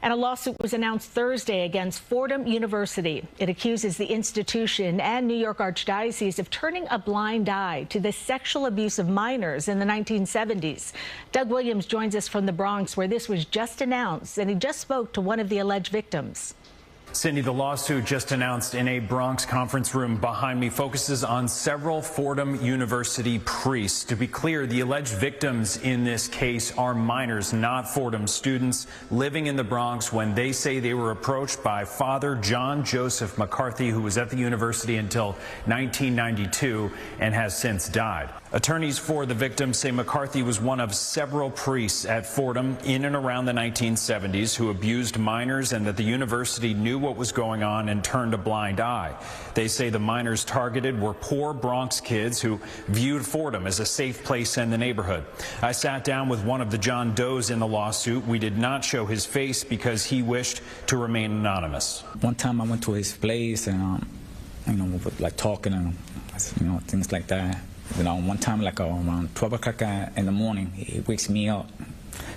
And a lawsuit was announced Thursday against Fordham University. It accuses the institution and New York Archdiocese of turning a blind eye to the sexual abuse of minors in the 1970s. Doug Williams joins us from the Bronx, where this was just announced, and he just spoke to one of the alleged victims. Cindy, the lawsuit just announced in a Bronx conference room behind me focuses on several Fordham University priests. To be clear, the alleged victims in this case are minors, not Fordham students, living in the Bronx when they say they were approached by Father John Joseph McCarthy, who was at the university until 1992 and has since died. Attorneys for the victims say McCarthy was one of several priests at Fordham in and around the 1970s who abused minors, and that the university knew what was going on and turned a blind eye. They say the minors targeted were poor Bronx kids who viewed Fordham as a safe place in the neighborhood. I sat down with one of the John Does in the lawsuit. We did not show his face because he wished to remain anonymous. One time I went to his place and, we were like talking and, things like that. One time, like around 12 o'clock in the morning, he wakes me up,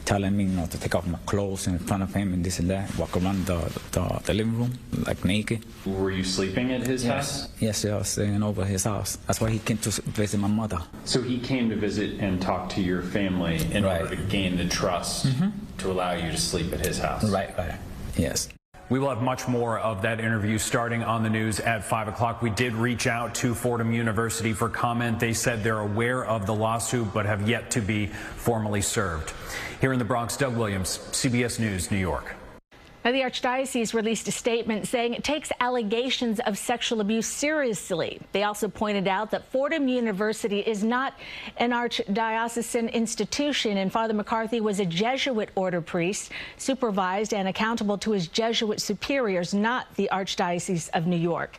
telling me, to take off my clothes in front of him and this and that, walk around the living room, like naked. Were you sleeping at his house? Yes, I was staying over his house. That's why he came to visit my mother. So he came to visit and talk to your family in order to gain the trust to allow you to sleep at his house? Right, yes. We will have much more of that interview starting on the news at 5 o'clock. We did reach out to Fordham University for comment. They said they're aware of the lawsuit but have yet to be formally served. Here in the Bronx, Doug Williams, CBS News, New York. Now, the Archdiocese released a statement saying it takes allegations of sexual abuse seriously. They also pointed out that Fordham University is not an archdiocesan institution, and Father McCarthy was a Jesuit order priest, supervised and accountable to his Jesuit superiors, not the Archdiocese of New York.